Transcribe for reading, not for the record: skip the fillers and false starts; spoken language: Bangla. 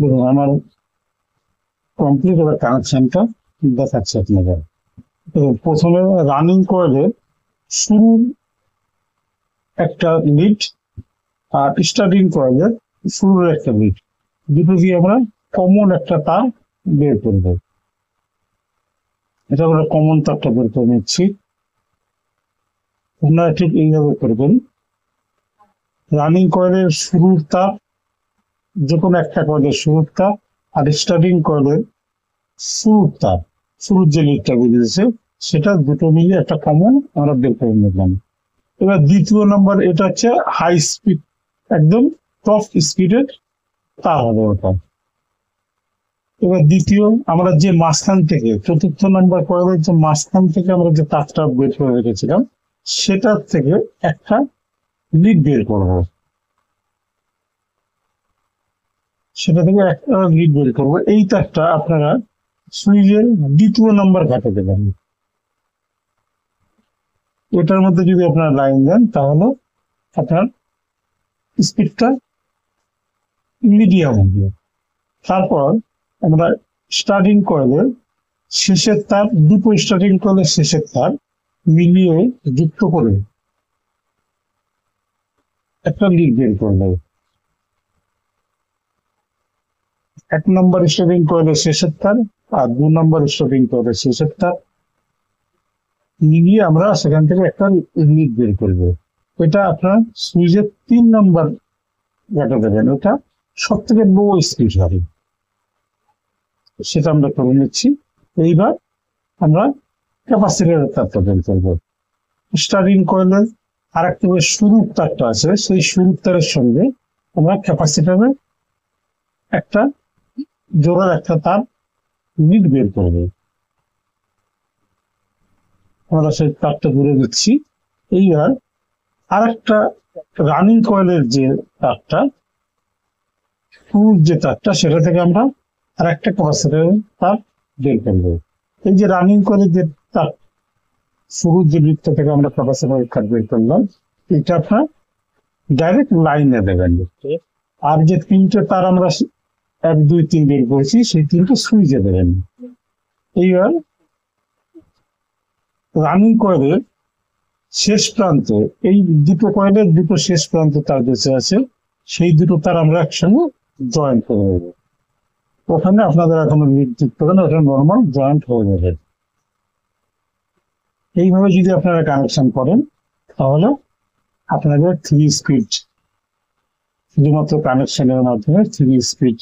দেখুন আমার কমপ্লিট এবার কানেকশনটা দেখাচ্ছে আপনাদের। তো প্রথমে রানিং কয়েলের শুরুর একটা লিড আর স্টার্টিং কয়েলের শুরুর একটা লিড, দুটো দিয়ে আমরা কমন একটা তার বের করব। এটা আমরা কমন তারটা বের করে নিচ্ছি। আপনারা ঠিক এইভাবে করবেন। রানিং কয়েলের শুরুর তার, যে কোনো একটা কয়েলের শুরুর তার, আর স্টার্টিং কয়েলের শুরুর তার, শুরুর যে লিডটা বেরিয়েছে সেটা দুটো মিলে একটা কমন আমরা বের করে নিলাম। এবার দ্বিতীয় নাম্বার, এটা হচ্ছে হাই স্পিড, একদম টপ স্পিডের তার হবে ওটা। এবার দ্বিতীয়, আমরা যে মাঝখান থেকে চতুর্থ নাম্বার কয়েলের যে মাঝখান থেকে আমরা যে তারটা বের করে রেখেছিলাম সেটার থেকে একটা লিড বের করবো। সেটা থেকে একটা লিড বের করবো। এই তারটা আপনারা সুইচের দ্বিতীয় নাম্বার ঘাটে দেবেন। এটার মধ্যে যদি আপনারা লাইন দেন তাহলে আপনার স্পিডটা মিডিয়াম হবে। তারপর আমরা স্টার্টিং কয়েলের শেষের তার, দুটো স্টার্টিং কয়েলের শেষের তার মিলিয়ে যুক্ত করে একটা লিড বের করবো। এক নম্বর স্টার্টিং কয়েলের শেষের তার আর 2 নম্বর স্টার্টিং কয়েলের শেষের তার মিলিয়ে আমরা সেখান থেকে একটা লিড বের করবো। এটা আপনার সুইচের 3 নম্বর ঘাটে দেবেন, ওটা সব থেকে লো স্পিড হবে, সেটা আমরা করে নিচ্ছি। এইবার আমরা ক্যাপাসিটরের তারটা বের করবো। স্টার্টিং কয়েলের আর একটা শুরুর তারটা আছে, সেই শুরুর তারের সঙ্গে আমরা ক্যাপাসিটরের একটা জোড়ার একটা তার লিড বের করবো। আমরা সেই তারটা ধরে দিচ্ছি। এইবার আর একটা রানিং কয়েলের যে তারটা, শুরুর যে তারটা, সেটা থেকে আমরা আর একটা ক্যাপাসিটরের তার বের করবো। এই যে রানিং কয়েলের যে তার শুরুর যে বৃত্ত থেকে আমরা ক্যাপাসিটরের তার বের করলাম, এটা আপনার ডাইরেক্ট লাইনে দেবেন। আর যে 3টে তার আমরা 1 2 3 বের করেছি সেই 3টে সুইচে দেবেন। এইবার রানিং কয়েলের শেষ প্রান্তে, এই দুটো কয়েলের দুটো শেষ প্রান্ত তার বেঁচে আছে, সেই দুটো তার আমরা একসঙ্গে জয়েন্ট করে দেবো। ওখানে আপনাদের এখনো লিড যুক্ত হবে না, ওটা নর্মাল জয়েন্ট হয়ে যাবে। এইভাবে যদি আপনারা কানেকশন করেন তাহলে আপনাদের 3 স্পিড, শুধুমাত্র কানেকশনের মাধ্যমে 3 স্পিড